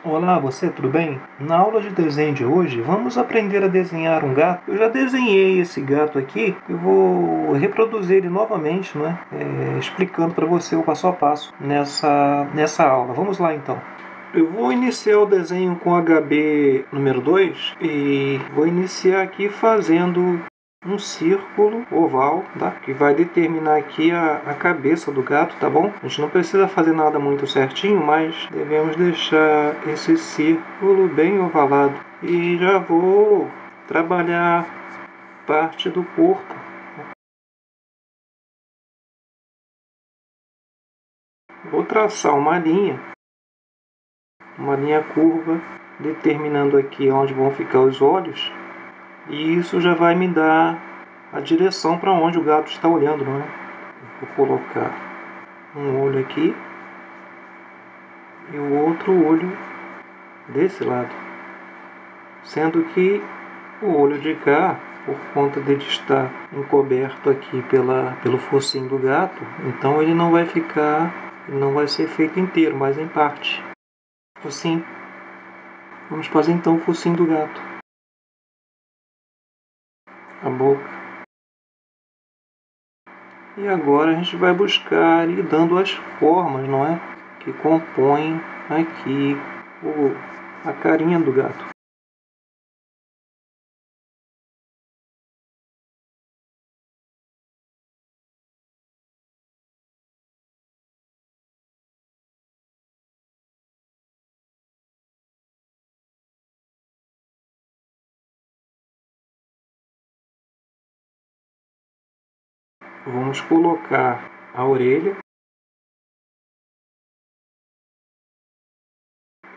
Olá, você, tudo bem? Na aula de desenho de hoje, vamos aprender a desenhar um gato. Eu já desenhei esse gato aqui, eu vou reproduzir ele novamente, né? Explicando para você o passo a passo nessa aula. Vamos lá então. Eu vou iniciar o desenho com HB número 2 e vou iniciar aqui fazendo um círculo oval, tá? Que vai determinar aqui a cabeça do gato, tá bom? A gente não precisa fazer nada muito certinho, mas devemos deixar esse círculo bem ovalado. E já vou trabalhar parte do corpo. Vou traçar uma linha curva, determinando aqui onde vão ficar os olhos. E isso já vai me dar a direção para onde o gato está olhando, não é? Vou colocar um olho aqui e o outro olho desse lado, sendo que o olho de cá, por conta de estar encoberto aqui pelo focinho do gato, então ele não vai ser feito inteiro, mas em parte. Focinho. Vamos fazer então o focinho do gato. A boca. E agora a gente vai buscar ir dando as formas, não é? Que compõem aqui a carinha do gato. Vamos colocar a orelha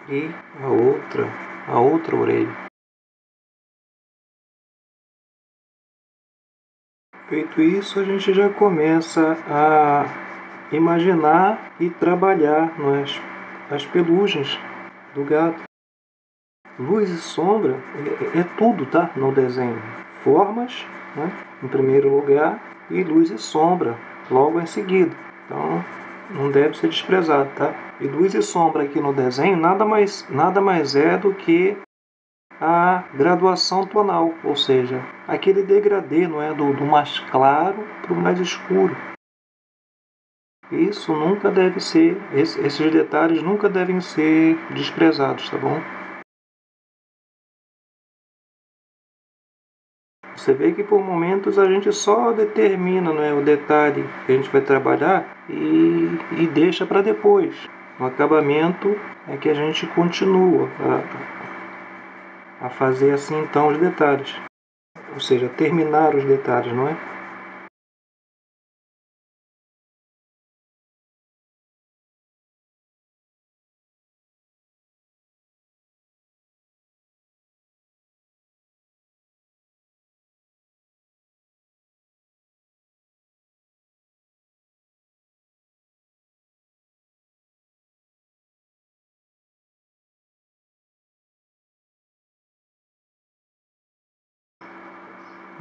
e a outra orelha. Feito isso, a gente já começa a imaginar e trabalhar as pelugens do gato. Luz e sombra é tudo, tá? No desenho. Formas, né? Em primeiro lugar, e luz e sombra logo em seguida. Então, não deve ser desprezado, tá? E luz e sombra aqui no desenho nada mais é do que a graduação tonal, ou seja, aquele degradê, não é, do mais claro para o mais escuro. Isso nunca deve ser, esses detalhes nunca devem ser desprezados, tá bom? Você vê que por momentos a gente só determina, não é, o detalhe que a gente vai trabalhar e deixa para depois. No acabamento é que a gente continua a fazer assim então os detalhes. Ou seja, terminar os detalhes, não é?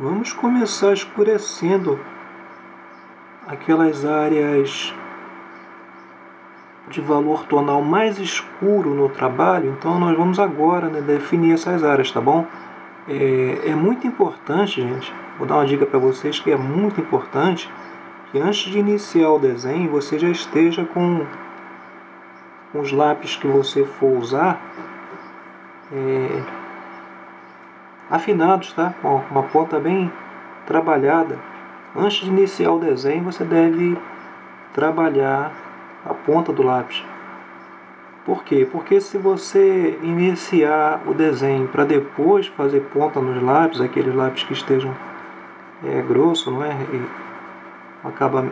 Vamos começar escurecendo aquelas áreas de valor tonal mais escuro no trabalho. Então nós vamos agora, né, definir essas áreas, tá bom? É muito importante, gente, vou dar uma dica para vocês que é muito importante que antes de iniciar o desenho você já esteja com os lápis que você for usar afinados, tá? Com uma ponta bem trabalhada. Antes de iniciar o desenho você deve trabalhar a ponta do lápis. Por quê? Porque se você iniciar o desenho para depois fazer ponta nos lápis, aqueles lápis que estejam grosso, não é? E acaba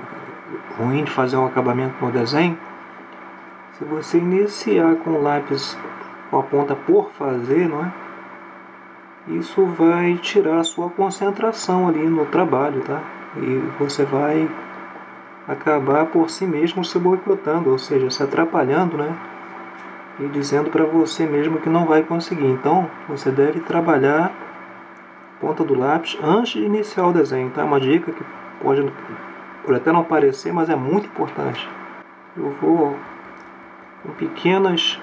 ruim de fazer um acabamento no desenho. Se você iniciar com o lápis com a ponta por fazer, não é? Isso vai tirar a sua concentração ali no trabalho, tá? E você vai acabar por si mesmo se boicotando, ou seja, se atrapalhando, né? E dizendo para você mesmo que não vai conseguir. Então, você deve trabalhar a ponta do lápis antes de iniciar o desenho, tá? Uma dica que pode até não parecer, mas é muito importante. Eu vou com pequenas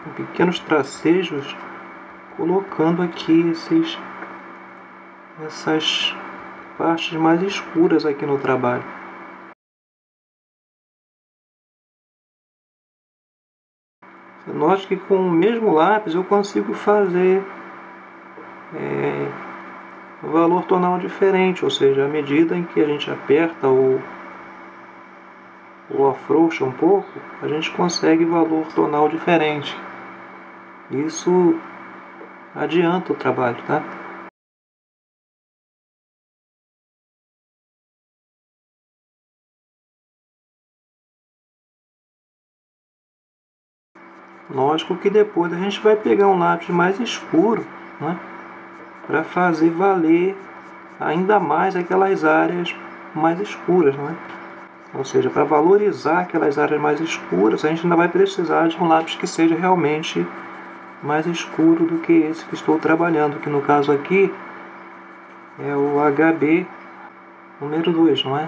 com pequenos tracejos, colocando aqui essas partes mais escuras aqui no trabalho. Você note que com o mesmo lápis eu consigo fazer valor tonal diferente, ou seja, à medida em que a gente aperta ou afrouxa um pouco, a gente consegue valor tonal diferente. Isso adianta o trabalho, tá? Lógico que depois a gente vai pegar um lápis mais escuro, né, para fazer valer ainda mais aquelas áreas mais escuras, né? Ou seja, para valorizar aquelas áreas mais escuras, a gente ainda vai precisar de um lápis que seja realmente mais escuro do que esse que estou trabalhando, que no caso aqui é o HB número 2, não é?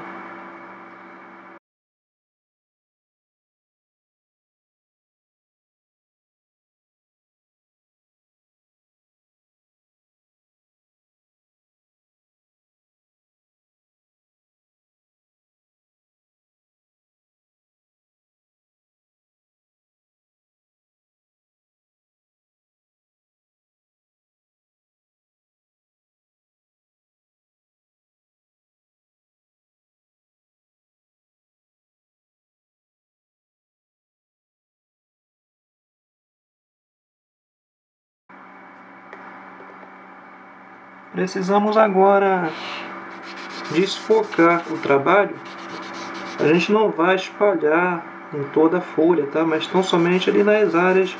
Precisamos agora desfocar o trabalho. A gente não vai espalhar em toda a folha, tá? Mas tão somente ali nas áreas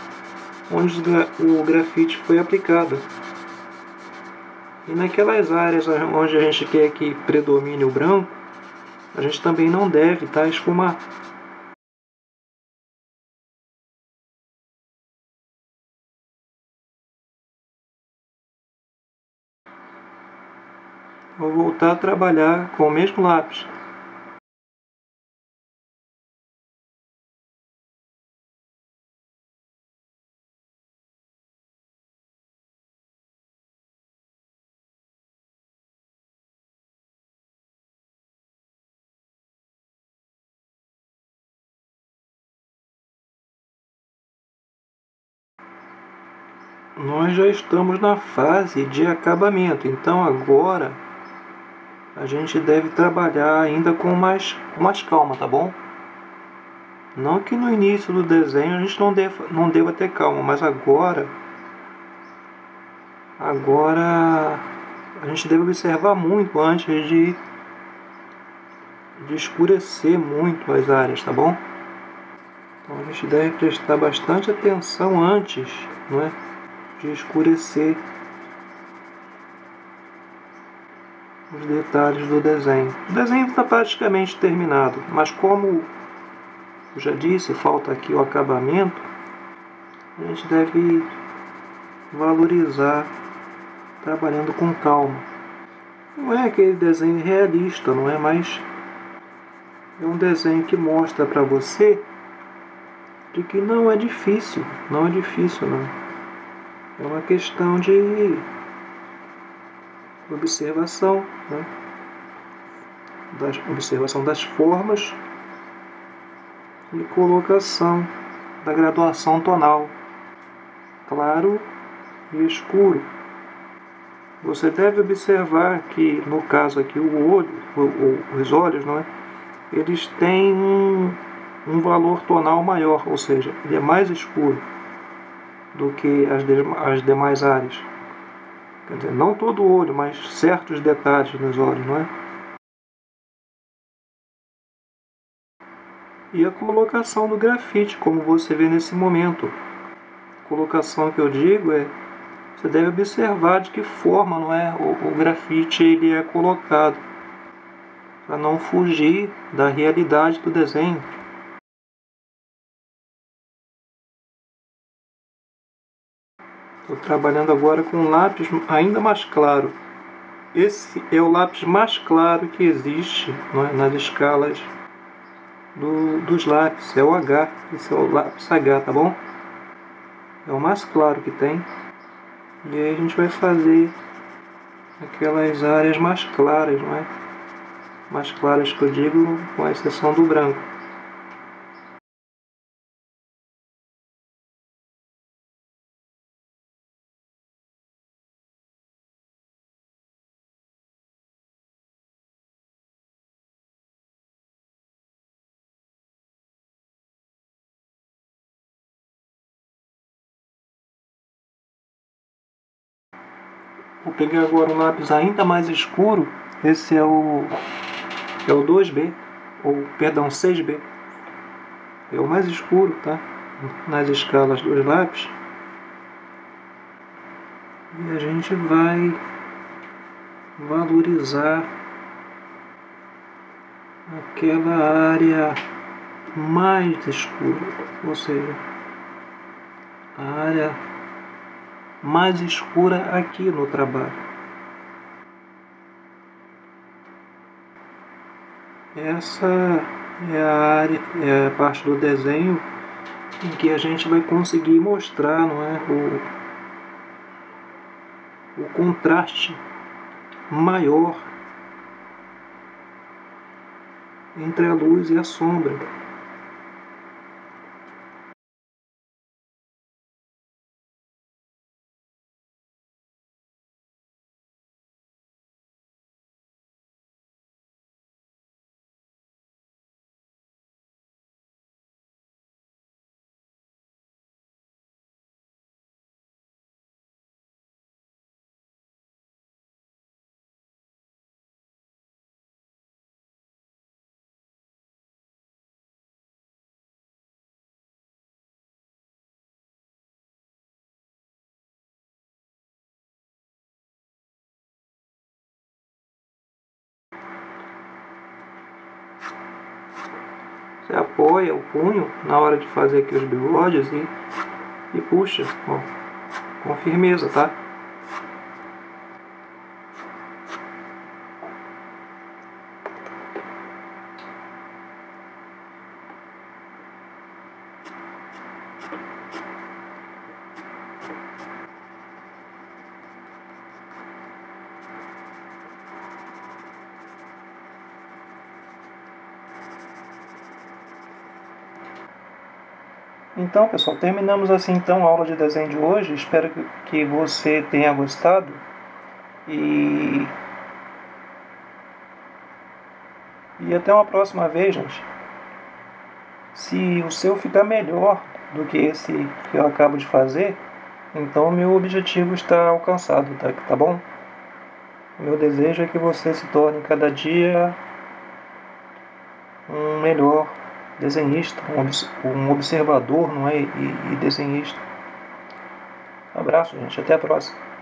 onde o grafite foi aplicado. E naquelas áreas onde a gente quer que predomine o branco, a gente também não deve esfumar. Vou voltar a trabalhar com o mesmo lápis. Nós já estamos na fase de acabamento, então agora a gente deve trabalhar ainda com mais calma, tá bom? Não que no início do desenho a gente não deva ter calma, mas agora a gente deve observar muito antes de escurecer muito as áreas, tá bom? Então a gente deve prestar bastante atenção antes, não é, de escurecer os detalhes do desenho. O desenho está praticamente terminado, mas como eu já disse, falta aqui o acabamento, a gente deve valorizar trabalhando com calma. Não é aquele desenho realista, não é, mas é um desenho que mostra para você de que não é difícil, não. É uma questão de observação, né? Observação das formas e colocação da graduação tonal, claro e escuro. Você deve observar que, no caso aqui, os olhos, não é? Eles têm um valor tonal maior, ou seja, ele é mais escuro do que as demais áreas. Quer dizer, não todo o olho, mas certos detalhes nos olhos, não é? E a colocação do grafite, como você vê nesse momento. A colocação que eu digo você deve observar de que forma, não é, o grafite ele é colocado, para não fugir da realidade do desenho. Estou trabalhando agora com um lápis ainda mais claro. Esse é o lápis mais claro que existe, não é, nas escalas dos lápis. É o H, esse é o lápis H, tá bom? É o mais claro que tem. E aí a gente vai fazer aquelas áreas mais claras, não é? Mais claras que eu digo, com exceção do branco. Vou pegar agora um lápis ainda mais escuro. Esse é o 2B, ou perdão, 6B. É o mais escuro, tá? Nas escalas dos lápis. E a gente vai valorizar aquela área mais escura, ou seja, a área mais escura aqui no trabalho. Essa é a área, é a parte do desenho em que a gente vai conseguir mostrar, não é, o contraste maior entre a luz e a sombra. Você apoia o punho na hora de fazer aqui os bigodes e puxa, ó, com firmeza, tá? Então, pessoal, terminamos assim então a aula de desenho de hoje. Espero que você tenha gostado e até uma próxima vez, gente. Se o seu ficar melhor do que esse que eu acabo de fazer, então meu objetivo está alcançado, tá bom? O meu desejo é que você se torne cada dia um melhor desenhista, um observador, não é? E desenhista. Um abraço, gente. Até a próxima.